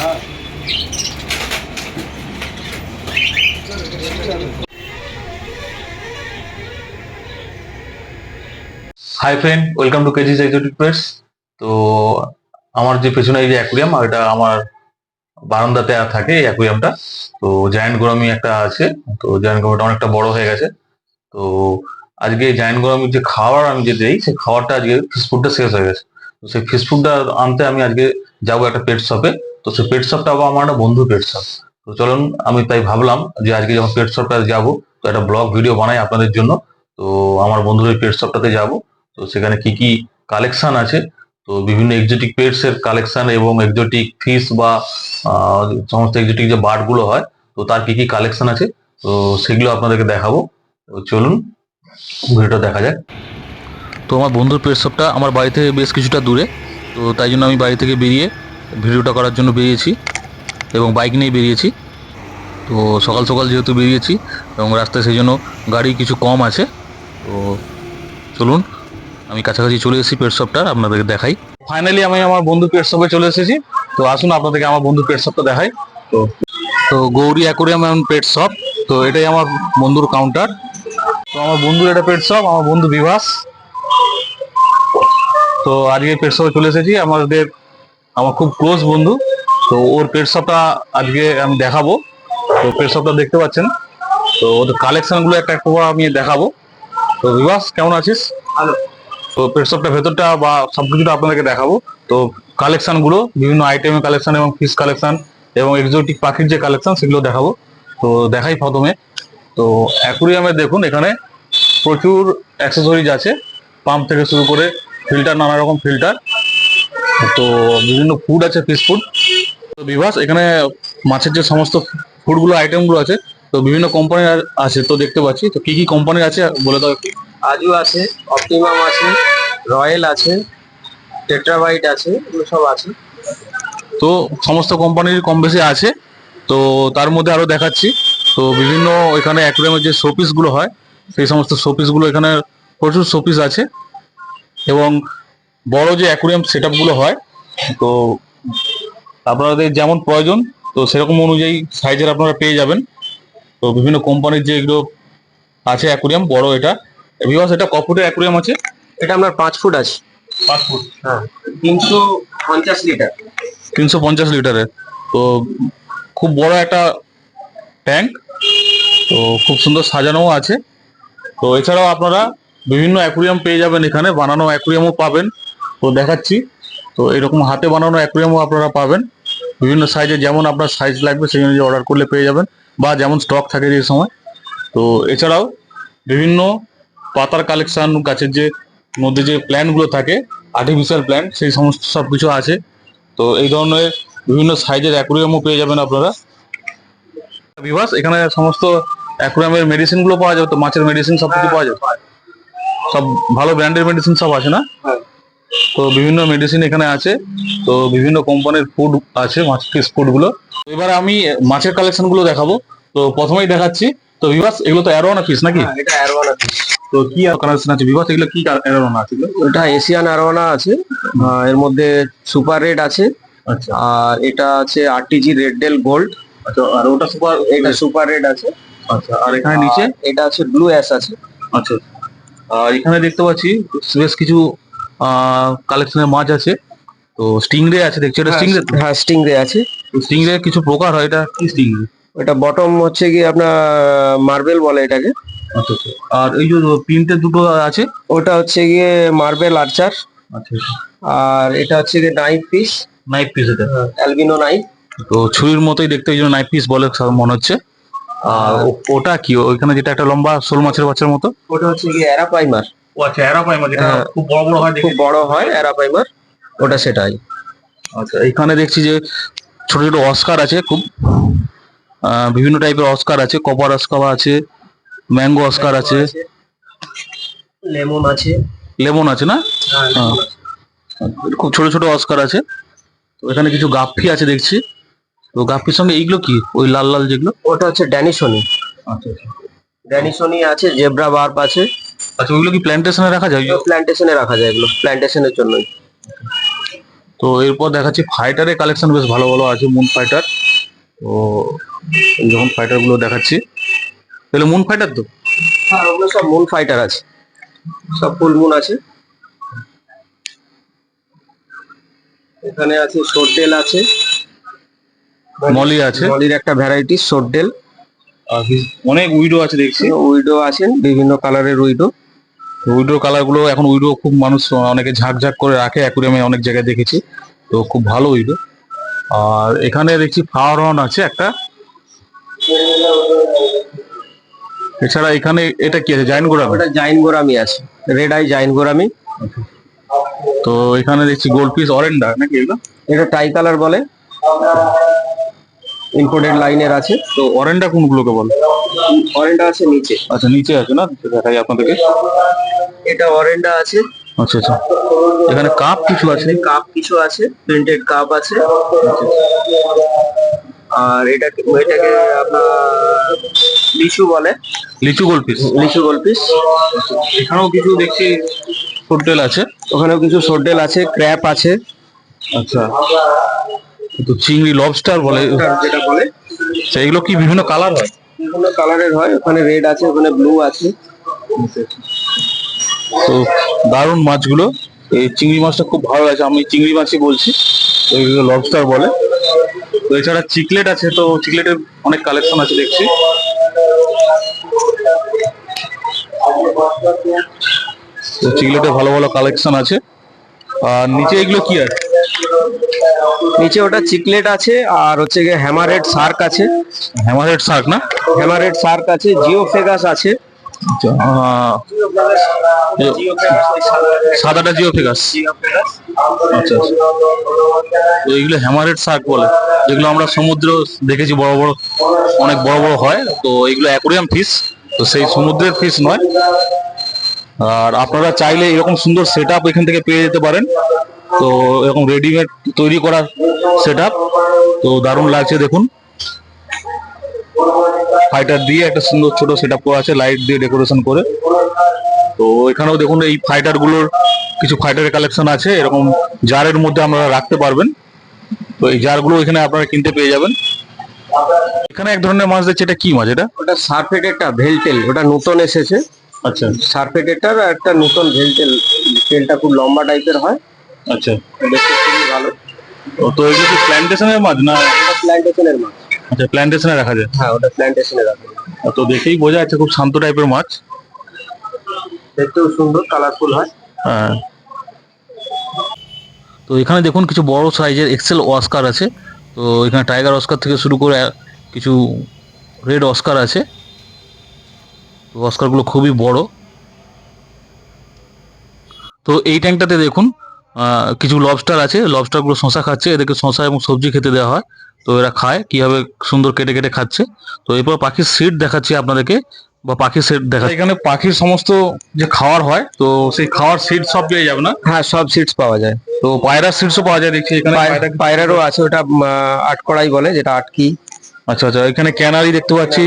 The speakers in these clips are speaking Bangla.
Hi friend, welcome to KGs exotic pets. তো আমার যে পেছনে এই যে অ্যাকুরিয়াম, এটা আমার বারান্দাতে থাকে এই অ্যাকুরিয়ামটা। তো জায়ান্ট গোরামি একটা আছে। তো জায়ান্ট গোরামিটা অনেকটা বড় হয়ে গেছে। তো আজকে জায়ান্ট গোরামির যে খাবার আমি যে দিই, সেই খাবারটা আজকে ফিশ ফুডটা শেষ হয়ে গেছে। তো সেই ফিশ ফুডটা আনতে আমি আজকে যাবো একটা পেট শপে। তো সেই পেট শপটা আবার আমার একটা বন্ধু পেট শপ। তো চলুন, আমি তাই ভাবলাম যে আজকে যখন পেট শপটা যাবো, তো একটা ব্লগ ভিডিও বানাই আপনাদের জন্য। তো আমার বন্ধুর ওই পেট শপটাতে যাবো। তো সেখানে কি কি কালেকশন আছে, তো বিভিন্ন এক্সোটিক পেটস এর কালেকশন এবং এক্সোটিক ফিশ বা সমস্ত এক্সোটিক যে বার্ড গুলো হয়, তো তার কি কি কালেকশন আছে, তো সেগুলো আপনাদেরকে দেখাবো। তো চলুন ভিডিওটা দেখা যাক। তো আমার বন্ধুর পেট শপটা আমার বাড়ি থেকে বেশ কিছুটা দূরে। তো তাই জন্য আমি বাড়ি থেকে বেরিয়ে ভিডিওটা করার জন্য বেরিয়েছি এবং বাইক নিয়ে বেরিয়েছি। তো সকাল সকাল যেহেতু বেরিয়েছি এবং রাস্তায় সেই জন্য গাড়ি কিছু কম আছে। তো চলুন, আমি কাছাকাছি চলে এসেছি পেট শপটা, আপনাদেরকে দেখাই। ফাইনালি আমি আমার বন্ধু পেট শপে চলে এসেছি। তো আসুন আপনাদেরকে আমার বন্ধু পেট শপটা দেখাই। তো তো Gouri aquarium and pet shop. তো এটাই আমার বন্ধুর কাউন্টার। তো আমার বন্ধুর এটা পেট শপ, আমার বন্ধু বিভাস। তো আজকে পেট শপে চলে এসেছি, আমার খুব ক্লোজ বন্ধু। তো ওর পেট শপটা আজকে আমি দেখাবো। তো পেট শপটা দেখতে পাচ্ছেন। তো ওদের কালেকশন গুলো একটা একটা করে আমি দেখাবো। তো বিভাস, কেমন আছিস? ভালো। তো পেট শপটা ভেতরটা বা সবকিছুটা আপনাদেরকে দেখাবো। তো কালেকশন গুলো, বিভিন্ন আইটেমের কালেকশন এবং ফিশ কালেকশন এবং এক্সোটিক পাখির যে কালেকশন, সেগুলো দেখাবো। তো দেখাই প্রথমে। তো অ্যাকুরিয়ামে দেখুন, এখানে প্রচুর অ্যাক্সেসরিজ আছে। পাম্প থেকে শুরু করে ফিল্টার, নানা রকম ফিল্টার। তো বিভিন্ন ফুড আছে, ফিশ ফুড। তো বিভাস, এখানে মাছের যে সমস্ত ফুডগুলো আইটেমগুলো আছে, তো বিভিন্ন কোম্পানির আছে। তো দেখতে পাচ্ছি, তো কি কি কোম্পানির আছে বলে দাও একটু। আজু আছে, অপটিমাম আছে, রয়্যাল আছে, টেট্রাবাইট আছে, এগুলো সব আছে। তো সমস্ত কোম্পানির কম বেশি আছে। তো তার মধ্যে আরো দেখাচ্ছি। তো বিভিন্ন এখানে অ্যাকুরিয়ামের যে শোপিস গুলো হয়, সেই সমস্ত শোপিস গুলো এখানে প্রচুর শোপিস আছে। এবং বড় যে অ্যাকুরিয়াম সেট গুলো হয়, তো আপনাদের যেমন প্রয়োজন, তো সেরকম অনুযায়ী সাইজের আপনারা পেয়ে যাবেন। তো বিভিন্ন কোম্পানির যে এগুলো আছে অ্যাকুরিয়াম বড়, এটা বিকজ এটা ক ফুটের অ্যাকুরিয়াম আছে? এটা আপনার 5 ফুট আছে। 5 ফুট। হ্যাঁ, 350 লিটার। 350 লিটারের। তো খুব বড় একটা ট্যাঙ্ক। তো খুব সুন্দর সাজানোও আছে। তো এছাড়াও আপনারা বিভিন্ন অ্যাকুরিয়াম পেয়ে যাবেন, এখানে বানানো অ্যাকুরিয়ামও পাবেন। তো দেখাচ্ছি। তো এরকম হাতে বানানো অ্যাকুরিয়ামও আপনারা পাবেন বিভিন্ন সাইজে, যেমন আপনার সাইজ লাগবে সেই অনুযায়ী অর্ডার করলে পেয়ে যাবেন, বা যেমন স্টক থাকে যে সময়। তো এছাড়াও বিভিন্ন পাতার কালেকশন, গাছের যে মধ্যে যে প্ল্যান্টগুলো থাকে, আর্টিফিশিয়াল প্ল্যান্ট, সেই সমস্ত সব কিছু আছে। তো এই ধরনের বিভিন্ন সাইজের অ্যাকুরিয়ামও পেয়ে যাবেন আপনারা। বিভাস, এখানে সমস্ত অ্যাকুরিয়ামের মেডিসিন গুলো পাওয়া যাবে, তো মাছের মেডিসিন সব কিছু পাওয়া যাবে? সব ভালো ব্র্যান্ডের মেডিসিন সব আছে না? হ্যাঁ। তো বিভিন্ন মেডিসিন এখানে আছে। তো বিভিন্ন কোম্পানির ফুড আছে, মাছ ফিশ ফুড গুলো। এবারে আমি মাছের কালেকশন গুলো দেখাবো। তো প্রথমেই দেখাচ্ছি। তো বিভাস, এগুলো তো অ্যারোয়ানা ফিশ নাকি? হ্যাঁ, এটা অ্যারোয়ানা ফিশ। তো কি কালেকশন আছে বিভাস, এগুলো কি অ্যারোয়ানা আছে? এটা এশিয়ান অ্যারোয়ানা আছে। এর মধ্যে সুপার রেড আছে। আচ্ছা আর এটা আছে আরটিজি রেড ডেল গোল্ড। আচ্ছা, আর ওটা সুপার, এটা সুপার রেড আছে। আচ্ছা, আর এখানে নিচে এটা আছে ব্লু অ্যাশ আছে। আচ্ছা। আর এখানে দেখতে পাচ্ছি বেশ কিছু কালেকশনের মাছ আছে। তো স্টিংরে আছে দেখছি, এটা স্টিংরে? হ্যাঁ, স্টিংরে আছে। স্টিংরে কিছু প্রকার হয়, এটা কি স্টিংরে? এটা বটম হচ্ছে কি আপনার মার্বেল বলে এটাকে। আচ্ছা আচ্ছা। আর এই যে প্রিন্টের দুটো আছে, ওটা হচ্ছে গিয়ে মার্বেল আর্চার। আচ্ছা। আর এটা হচ্ছে গিয়ে নাইফ ফিশ। নাইফ পিস এটা? Albino knife. তো ছুরির মতোই দেখতে, এই জন্য নাইফ পিস বলে মনে হচ্ছে। আর ওটা কি, ওইখানে যেটা একটা লম্বা শোল মাছের বাচ্চার মতো? ওটা হচ্ছে গিয়ে অ্যারাপাইমার। ও আচ্ছা, অ্যারাপাইমা, যেটা হ্যাঁ, খুব বড় বড় হয়, খুব বড় হয় অ্যারাপাইমার। ওটা সেটাই। আচ্ছা, এখানে দেখছি যে ছোট ছোট অস্কার আছে, খুব বিভিন্ন টাইপের অস্কার আছে, কপার অস্কার আছে, ম্যাঙ্গো অস্কার আছে, লেমন আছে। লেমন আছে না? হ্যাঁ, হ্যাঁ, খুব ছোট ছোট অস্কার আছে। তো এখানে কিছু গাপ্পি আছে দেখছি। তো গাপ্পির সঙ্গে এইগুলো কি, ওই লাল লাল যেগুলো? ওটা হচ্ছে ড্যানিশনি। আচ্ছা আচ্ছা। ড্যানিশনি আছে, জেব্রা বার্ব আছে। আচ্ছা, ওইগুলো কি প্ল্যান্টেশনে রাখা যায়? প্ল্যান্টেশনে রাখা যায়, এগুলো প্ল্যান্টেশনের জন্যই। তো এরপর দেখাচ্ছি ফাইটারের কালেকশন বেশ ভালো ভালো আছে, মুন ফাইটার। তো এই যখন ফাইটার গুলো দেখাচ্ছি, তাহলে মুন ফাইটার তো। হ্যাঁ, ওগুলো সব মুন ফাইটার আছে, সব ফুল মুন আছে। এখানে আছে শোরটেল আছে, মলি আছে, মলির একটা ভ্যারাইটি শোরটেল। আর অনেক উইডো আছে দেখছি। উইডো আছেন, বিভিন্ন কালারের উইডো। উইডোর কালার গুলো এখন উইডো খুব মানুষ অনেকে ঝাঁক করে রাখে অ্যাকুরিয়ামে, অনেক জায়গায় দেখেছি। তো খুব ভালো উইডো। আর এখানে দেখছি ফ্লাওয়ার হর্ন আছে একটা। এছাড়া এখানে এটা কি আছে, জায়ান্ট গোরামি? ওটা জাইন গোরামি আছে, রেড আই জাইন গোরামি। তো এখানে দেখছি গোল্ড পিস অরেন্ডা নাকি এগুলো? এটা টাই কালার বলে, ইম্পোর্টেড লাইনের আছে। তো অরেন্ডা কোনগুলোকে বলে? অরেন্ডা আছে নিচে। আচ্ছা, নিচে আছে না, দেখাই আপনাদেরকে। এটা অরেন্ডা আছে। আচ্ছা আচ্ছা, এখানে কাপ কিছু আছে। কাপ কিছু আছে, প্রিন্টেড কাপ আছে। আর এটাকে আপনার লিচু বলে, লিচু গোল্ড পিস। লিচু গোল পিস। এখানেও কিছু দেখছি হোটেল আছে। ওখানেও কিছু শোরটেল আছে, ক্র্যাপ আছে। আচ্ছা, তো চিংড়ি লবস্টার বলে যেটা বলে, সেইগুলো কি বিভিন্ন কালার হয়? বিভিন্ন কালারের হয়, ওখানে রেড আছে, ওখানে ব্লু আছে। তো দারুণ মাছগুলো। এই চিংড়ি মাছটা খুব ভালো লাগছে, আমি চিংড়ি মাছই বলছি। তো এইগুলো লবস্টার বলে। তো এছাড়া চিকলেট আছে, তো চিকলেটের অনেক কালেকশন আছে দেখছি। তো চিকলেটের ভালো ভালো কালেকশন আছে। আর নিচে এগুলো কি আছে? নিচে ওটা চিকলেট আছে, আর হচ্ছে গিয়ে হ্যামারহেড শার্ক আছে। হ্যামারহেড শার্ক না? হ্যামারহেড শার্ক আছে, জিওফেগাস আছে। আচ্ছা, সাদাটা জিওফিগাস। আচ্ছা আচ্ছা। তো এইগুলো হ্যামারহেড শার্ক বলে, যেগুলো আমরা সমুদ্র দেখেছি বড় বড়, অনেক বড় বড় হয়। তো এইগুলো অ্যাকোরিয়াম ফিশ, তো সেই সমুদ্রের ফিশ নয়। আর আপনারা চাইলে এরকম সুন্দর সেট আপ এখান থেকে পেয়ে যেতে পারেন। তো এরকম রেডিমেড তৈরি করা সেট আপ, তো দারুণ লাগছে দেখুন। ফাইটার দিয়ে একটা সুন্দর ছোট সেট আপ করা আছে, লাইট দিয়ে ডেকোরেশন করে। তো এখানেও দেখুন এই ফাইটার গুলোর কিছু ফাইটারের কালেকশন আছে, এরকম জারের মধ্যে আপনারা রাখতে পারবেন। তো এই জারগুলো এখানে আপনারা কিনতে পেয়ে যাবেন। এখানে এক ধরনের মাছ দেখছি, এটা কি মাছ এটা? ওটা সারফেটেরটা ভেলটেল, ওটা নতুন এসেছে। আচ্ছা সারফেটেরটার একটা নতুন ভেলটেল, তেলটা খুব লম্বা টাইপের হয়, আচ্ছা। দেখতে খুবই ভালো। তো এগুলো কি প্ল্যান্টেশনের মাছ না? ওটা প্ল্যান্টেশনের মাছ। আচ্ছা, প্ল্যান্টেশনে রাখা যায়। হ্যাঁ, ওটা প্ল্যান্টেশনে রাখা যায়। তো দেখেই বোঝা যাচ্ছে খুব শান্ত টাইপের মাছ। দেখতেও সুন্দর, কালারফুল হয়। হ্যাঁ। তো এখানে দেখুন কিছু বড় সাইজের এক্সেল অস্কার আছে। তো এখানে টাইগার অস্কার থেকে শুরু করে কিছু রেড অস্কার আছে। তো অস্কারগুলো খুবই বড়। তো এই ট্যাঙ্কটাতে দেখুন কিছু লবস্টার আছে, লবস্টারগুলো শশা খাচ্ছে, এদেরকে শশা এবং সবজি খেতে দেওয়া হয়। তো এরা খায় কিভাবে সুন্দর কেটে কেটে খাচ্ছে। তো এরপর পাখির সিট দেখাচ্ছি আপনাদেরকে, বা পাখির সিট দেখা, এখানে পাখির সমস্ত যে খাওয়ার হয়, তো সেই খাওয়ার সিট সব পেয়ে যাবে না? হ্যাঁ, সব সিটস পাওয়া যায়। তো পায়রার সিটসও পাওয়া যায় দেখছি এখানে। পায়রারও আছে, ওটা আটকড়াই বলে, যেটা আটকি। আচ্ছা আচ্ছা, এখানে ক্যানারি দেখতে পাচ্ছি,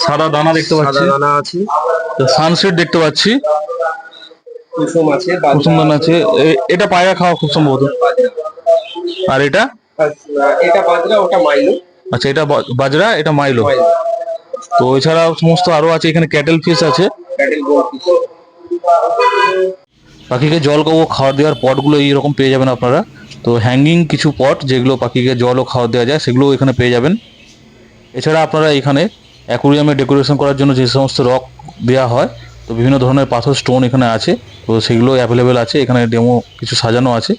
সাদা দানা দেখতে পাচ্ছি, সাদা দানা আছে, সানসেট দেখতে পাচ্ছি, কুসুম আছে, কুসুম দানা আছে। এটা পায়রা খাওয়া খুব সম্ভবত। আর এটা? এটা বাজরা, ওটা মাইলো। আচ্ছা, এটা বাজরা, এটা মাইলো। তো এছাড়াও সমস্ত আরো আছে, এখানে ক্যাটেল ফিশ আছে। পাখিকে জল ও খাবার দেওয়ার পটগুলো এইরকম পেয়ে যাবেন আপনারা। তো হ্যাঙ্গিং কিছু পট, যেগুলো পাখিকে জল ও খাবার দেওয়া যায়, সেগুলো এখানে পেয়ে যাবেন। এছাড়া আপনারা এখানে অ্যাকুরিয়ামে ডেকোরেশন করার জন্য যে সমস্ত রক দেওয়া হয়, তো বিভিন্ন ধরনের পাথর স্টোন এখানে আছে। তো সেগুলো অ্যাভেলেবেল আছে, এখানে ডেমো কিছু সাজানো আছে।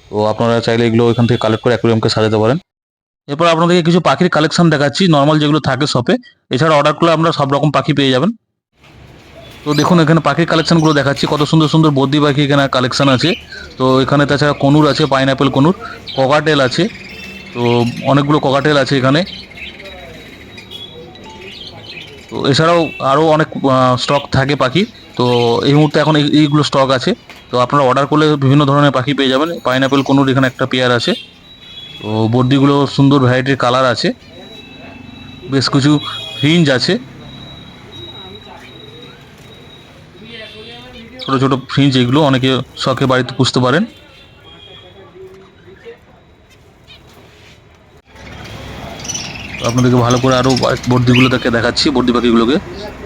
তো আপনারা চাইলে এগুলো এখান থেকে কালেক্ট করে অ্যাকুরিয়ামকে সাজাতে পারেন। এরপর আপনাদেরকে কিছু পাখির কালেকশন দেখাচ্ছি, নর্মাল যেগুলো থাকে শপে। এছাড়া অর্ডার করলে আমরা সব রকম পাখি পেয়ে যাবেন। তো দেখুন এখানে পাখির কালেকশনগুলো দেখাচ্ছি, কত সুন্দর সুন্দর বদ্রি পাখি এখানে কালেকশন আছে। তো এখানে তাছাড়া কনুর আছে, পাইনঅ্যাপেল কনুর, ককাটেল আছে। তো অনেকগুলো ককাটেল আছে এখানে। তো এছাড়াও আরও অনেক স্টক থাকে পাখি। তো এই মুহূর্তে এখন এইগুলো স্টক আছে। তো আপনারা অর্ডার করলে বিভিন্ন ধরনের পাখি পেয়ে যাবেন। পাইনঅ্যাপেল কনুর এখানে একটা পেয়ার আছে। তো বদ্রিগুলো সুন্দর ভ্যারাইটির কালার আছে, বেশ কিছু ফ্রিঞ্জ আছে, ছোট ছোট ফ্রিঞ্জ, এগুলো অনেকে শখে বাড়িতে পুষতে পারেন। আপনাদেরকে ভালো করে আরও বর্দিগুলোকে দেখাচ্ছি, বর্দি পাখিগুলোকে।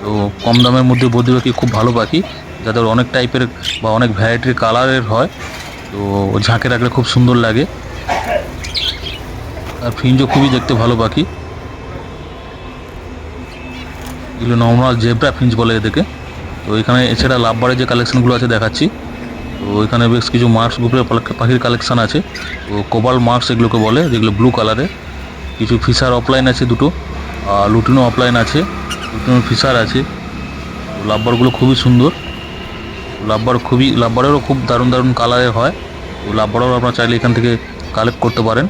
তো কম দামের মধ্যে বর্দি পাখি খুব ভালো পাখি, যাদের অনেক টাইপের বা অনেক ভ্যারাইটির কালারের হয়। তো ঝাঁকে রাখলে খুব সুন্দর লাগে। আর ফ্রিঞ্জও খুবই দেখতে ভালো পাখি। এগুলো নর্মাল জেব্রা ফ্রিঞ্জ বলে এদেরকে। তো এখানে এছাড়া লাভবারের যে কালেকশনগুলো আছে দেখাচ্ছি। তো এখানে বেশ কিছু মার্কস গ্রুপের পাখির কালেকশন আছে। তো কোবাল মার্কস এগুলোকে বলে, যেগুলো ব্লু কালারের। কিছু ফিশার অফলাইন আছে দুটো, আর লুটিনো অফলাইন আছে, লুটিনো ফিশার আছে। তো লাভবারগুলো খুবই সুন্দর। লাভবারেরও খুব দারুণ দারুণ কালারের হয়। তো লাভবারও আপনারা চাইলে এখান থেকে কালেক্ট করতে পারেন।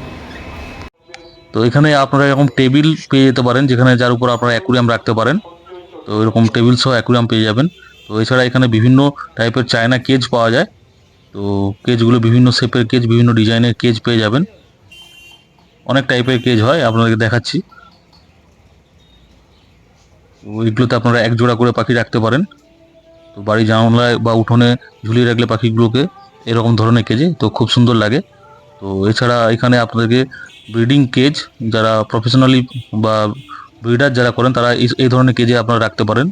তো এখানে আপনারা এরকম টেবিল পেয়ে যেতে পারেন, যেখানে যার উপর আপনারা অ্যাকুরিয়াম রাখতে পারেন। তো এরকম টেবিল সহ অ্যাকুরিয়াম পেয়ে যাবেন। তো এছাড়া এখানে বিভিন্ন টাইপের চায়না কেজ পাওয়া যায়। তো কেজগুলো বিভিন্ন শেপের কেজ, বিভিন্ন ডিজাইনের কেজ পেয়ে যাবেন। অনেক টাইপের কেজ হয়, আপনাদেরকে দেখাচ্ছি। তো এগুলোতে আপনারা এক জোড়া করে পাখি রাখতে পারেন। তো বাড়ি জানলায় বা উঠোনে ঝুলিয়ে রাখলে পাখিগুলোকে এরকম ধরনের কেজে তো খুব সুন্দর লাগে। তো এছাড়া এখানে আপনাদেরকে ব্রিডিং কেজ, যারা প্রফেশনালি বা ব্রিডার যারা করেন, তারা এই ধরনের কেজে আপনারা রাখতে পারেন।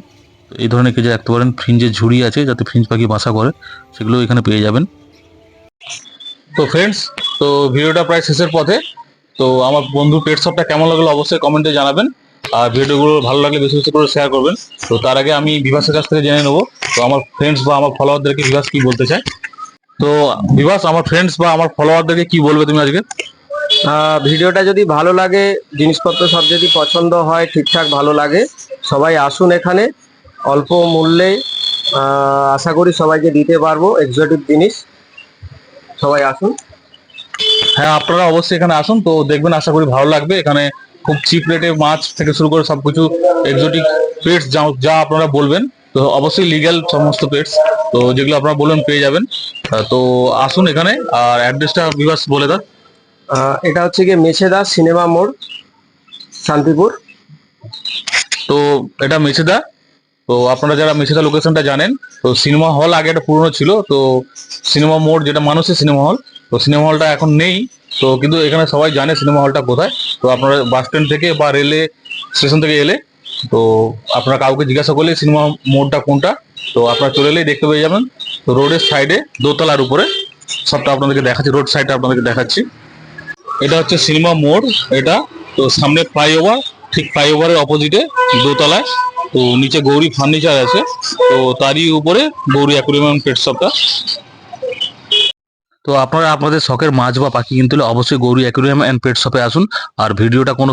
তো এই ধরনের কেজে রাখতে পারেন। ফ্রিঞ্জের ঝুড়ি আছে, যাতে ফ্রিঞ্জ পাখি বাসা করে, সেগুলো এখানে পেয়ে যাবেন। তো ফ্রেন্ডস, তো ভিডিওটা প্রায় শেষের পথে। তো আমার বন্ধু পেট শপটা কেমন লাগলো অবশ্যই কমেন্টে জানাবেন। আর ভিডিওগুলো ভালো লাগলে বেশি বেশি করে শেয়ার করবেন। তো তার আগে আমি বিভাসের কাছ থেকে জেনে নেবো, তো আমার ফ্রেন্ডস বা আমার ফলোয়ারদেরকে বিভাস কি বলতে চায়। তো বিভাস, আমার ফ্রেন্ডস বা আমার ফলোয়ারদেরকে কি বলবে তুমি আজকে? ভিডিওটা যদি ভালো লাগে, জিনিসপত্র সব যদি পছন্দ হয়, ঠিকঠাক ভালো লাগে, সবাই আসুন এখানে। অল্প মূল্যে আশা করি সবাইকে দিতে পারবো এক্সোটিক জিনিস। সবাই আসুন। হ্যাঁ, আপনারা অবশ্যই এখানে আসুন, তো দেখবেন, আশা করি ভালো লাগবে। এখানে খুব চিপ রেটে মাছ থেকে শুরু করে সবকিছু এক্সোটিক পেটস যা যা আপনারা বলবেন, তো অবশ্যই লিগ্যাল সমস্ত পেটস, তো যেগুলো আপনারা বলবেন পেয়ে যাবেন। তো আসুন এখানে। আর অ্যাড্রেসটা বিভাস বলে দাও। এটা হচ্ছে গিয়ে মেছেদা সিনেমা মোড়, শান্তিপুর। তো এটা মেছেদা। তো আপনারা যারা মেছেদা লোকেশনটা জানেন, তো সিনেমা হল আগে একটা পুরনো ছিল, তো সিনেমা মোড় যেটা মানুষের সিনেমা হল, তো সিনেমা হলটা এখন নেই। তো কিন্তু এখানে সবাই জানে সিনেমা হলটা কোথায়। তো আপনারা বাস স্ট্যান্ড থেকে বা রেলে স্টেশন থেকে এলে, তো আপনারা কাউকে জিজ্ঞাসা করলে সিনেমা মোড়টা কোনটা, তো আপনারা চলে এলেই দেখতে পেয়ে যাবেন। তো রোডের সাইডে দোতলার উপরে সবটা আপনাদেরকে দেখাচ্ছি, রোড সাইডটা আপনাদেরকে দেখাচ্ছি। এটা হচ্ছে সিনেমা মোড় এটা। তো সামনে ফ্লাইওভার, ঠিক ফ্লাইওভারের অপোজিটে দোতলায়। তো নিচে গৌরী ফার্নিচার আছে, তো তারই উপরে গৌরী অ্যাকুরিয়াম পেট শপটা। তো আপনারা আপনাদের শখের মাছ বা পাখি কিনতে হলে অবশ্যই গৌরী অ্যাকুরিয়াম অ্যান্ড পেট শপে আসুন। আর ভিডিওটা কোনো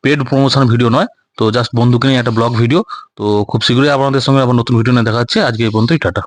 পেড প্রমোশন ভিডিও নয়, তো জাস্ট বন্ধুকে নিয়ে একটা ব্লগ ভিডিও। তো খুব শীঘ্রই আপনাদের সঙ্গে আবার নতুন ভিডিও নিয়ে দেখা হচ্ছে। আজকে এই পর্যন্তই, টাটা।